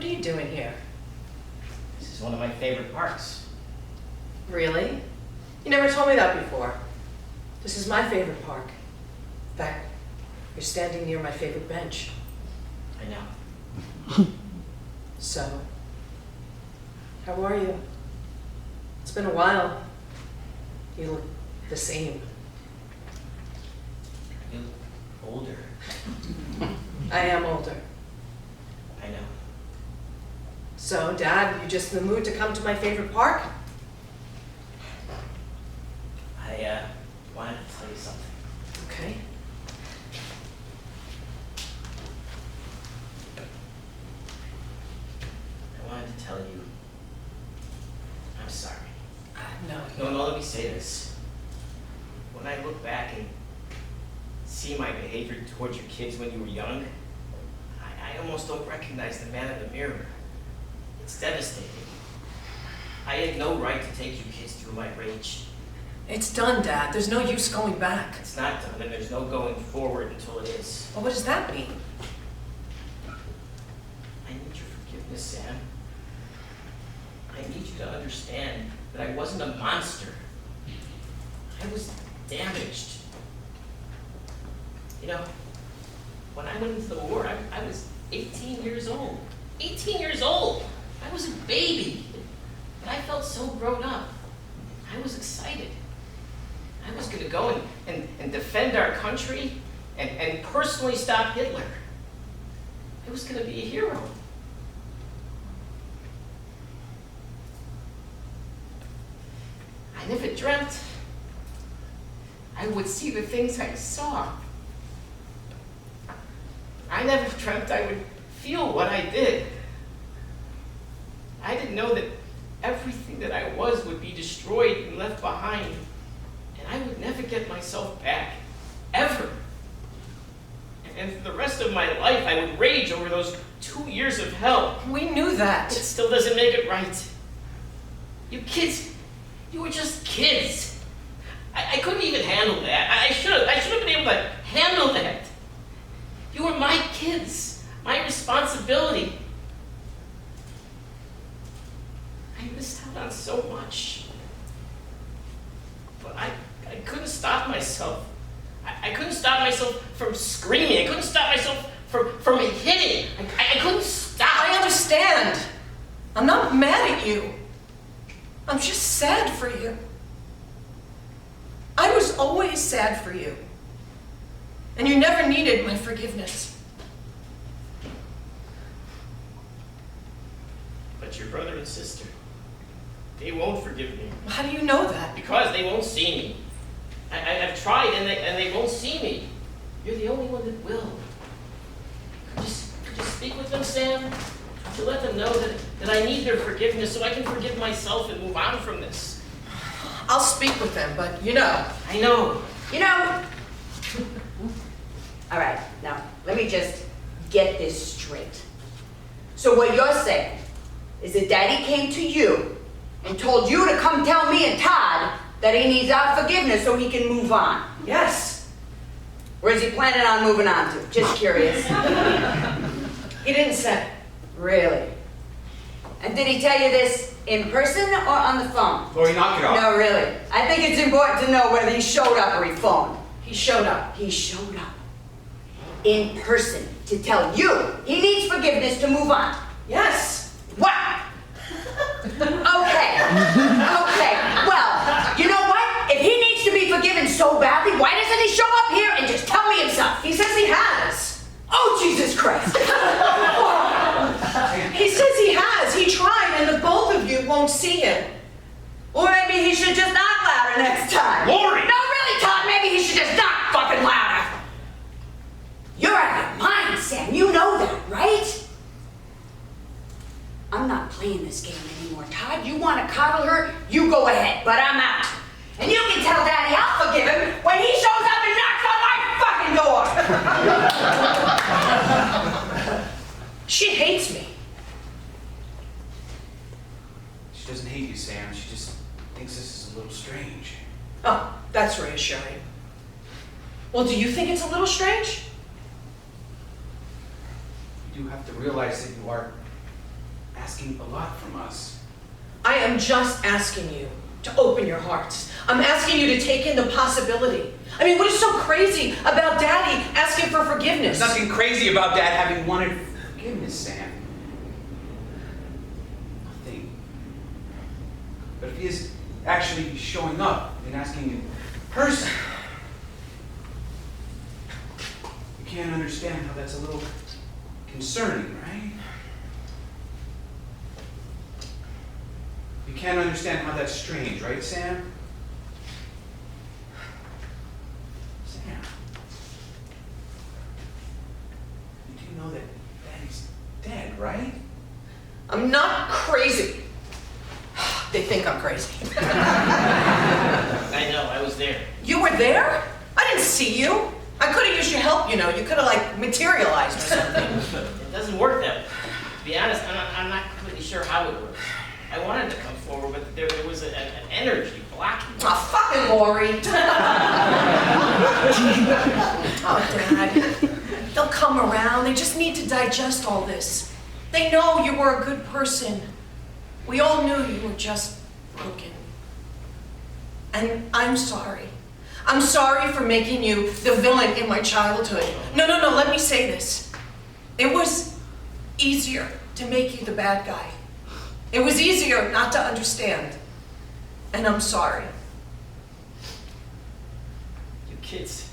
What are you doing here? This is one of my favorite parks. Really? You never told me that before. This is my favorite park. In fact, you're standing near my favorite bench. I know. So, how are you? It's been a while. You look the same. You look older. I am older. I know. So, Dad, you just in the mood to come to my favorite park? I wanted to tell you something. Okay. I wanted to tell you I'm sorry. No. Let me say this. When I look back and see my behavior towards your kids when you were young, I almost don't recognize the man in the mirror. It's devastating. I had no right to take you kids through my rage. It's done, Dad. There's no use going back. It's not done, and there's no going forward until it is. Well, what does that mean? I need your forgiveness, Sam. I need you to understand that I wasn't a monster. I was damaged. You know, when I went into the war, I was 18 years old. 18 years old! I was a baby. But I felt so grown up. I was excited. I was going to go and defend our country and personally stop Hitler. I was going to be a hero. I never dreamt I would see the things I saw. I never dreamt I would feel what I did. I didn't know that everything that I was would be destroyed and left behind, and I would never get myself back, ever. And for the rest of my life, I would rage over those 2 years of hell. We knew that. It still doesn't make it right. You kids, you were just kids. I couldn't even handle that. I should have been able to handle that. You were my kids, my responsibility. I missed out on so much. But I couldn't stop myself. I couldn't stop myself from screaming. I couldn't stop myself from hitting. I couldn't stop. I understand. I'm not mad at you. I'm just sad for you. I was always sad for you. And you never needed my forgiveness. But your brother and sister, they won't forgive me. How do you know that? Because they won't see me. I've tried and they won't see me. You're the only one that will. Could you speak with them, Sam? To let them know that I need their forgiveness so I can forgive myself and move on from this. I'll speak with them, but you know. I know. You know. All right, now, let me just get this straight. So what you're saying is that Daddy came to you and told you to come tell me and Todd that he needs our forgiveness so he can move on. Yes. Where's he planning on moving on to? Just curious. He didn't say. Really? And did he tell you this in person or on the phone? Lori, knock it off. No, really. I think it's important to know whether he showed up or he phoned. He showed up. He showed up in person to tell you he needs forgiveness to move on. Yes. Wow. Okay. Well, you know what? If he needs to be forgiven so badly, why doesn't he show up here and just tell me himself? He says he has. Oh, Jesus Christ. He says he has. He tried, and the both of you won't see him. Or maybe he should just knock louder next time. Lori! No, really, Todd, maybe he should just knock fucking louder. You're out of your mind, Sam. You know that, right? I'm not playing this game anymore, Todd. You want to coddle her, you go ahead, but I'm out. And you can tell Daddy I'll forgive him when he shows up and knocks on my fucking door. She hates me. She doesn't hate you, Sam. She just thinks this is a little strange. Oh, that's reassuring. Well, do you think it's a little strange? You do have to realize that you are asking a lot from us. I am just asking you to open your hearts. I'm asking you to take in the possibility. I mean, what is so crazy about Daddy asking for forgiveness? There's nothing crazy about Dad having wanted forgiveness, Sam. Nothing. But if he is actually showing up and asking in person, you can't understand how that's a little concerning, right? You can't understand how that's strange, right, Sam? Sam. You do know that Daddy's dead, right? I'm not crazy. They think I'm crazy. I know, I was there. You were there? I didn't see you. I could have used your help, you know. You could have, like, materialized or something. It doesn't work that way. To be honest, I'm not completely sure how it works. I wanted to come forward, but there was an energy blocking me. Oh, fucking Lori. Oh, Dad. They'll come around. They just need to digest all this. They know you were a good person. We all knew you were just broken. And I'm sorry. I'm sorry for making you the villain in my childhood. No, let me say this. It was easier to make you the bad guy. It was easier not to understand. And I'm sorry. You kids.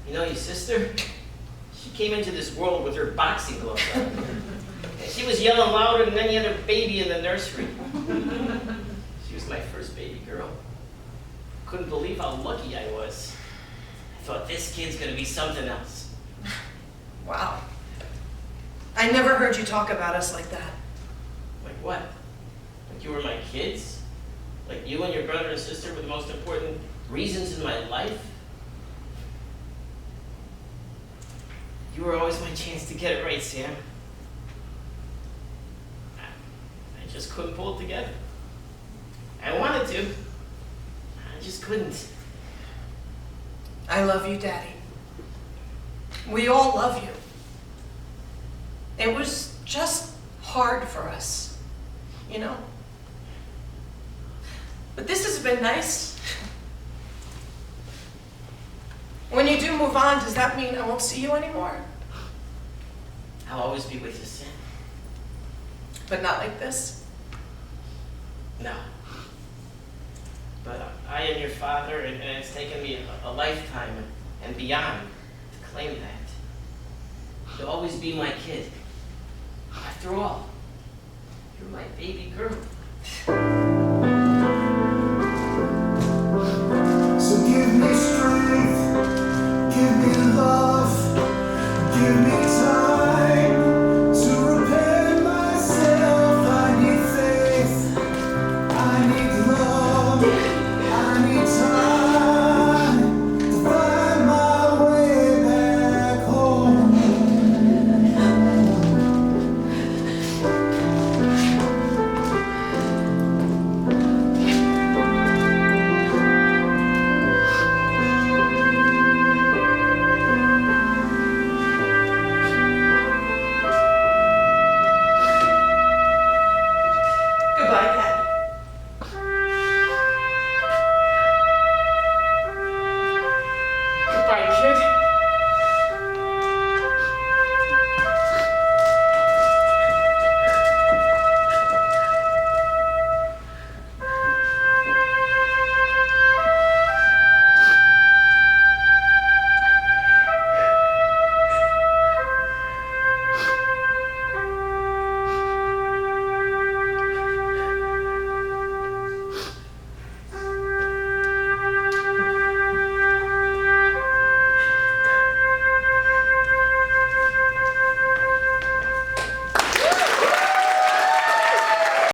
You know your sister? She came into this world with her boxing gloves on. She was yelling louder than any other baby in the nursery. She was my first baby girl. Couldn't believe how lucky I was. I thought this kid's gonna be something else. Wow. I never heard you talk about us like that. Like what? Like you were my kids? Like you and your brother and sister were the most important reasons in my life? You were always my chance to get it right, Sam. I just couldn't pull it together. I wanted to. I just couldn't. I love you, Daddy. We all love you. It was just hard for us, you know? But this has been nice. When you do move on, does that mean I won't see you anymore? I'll always be with you, Sam. But not like this? No. But I am your father, and it's taken me a lifetime and beyond to claim that. You'll always be my kid. After all, you're my baby girl.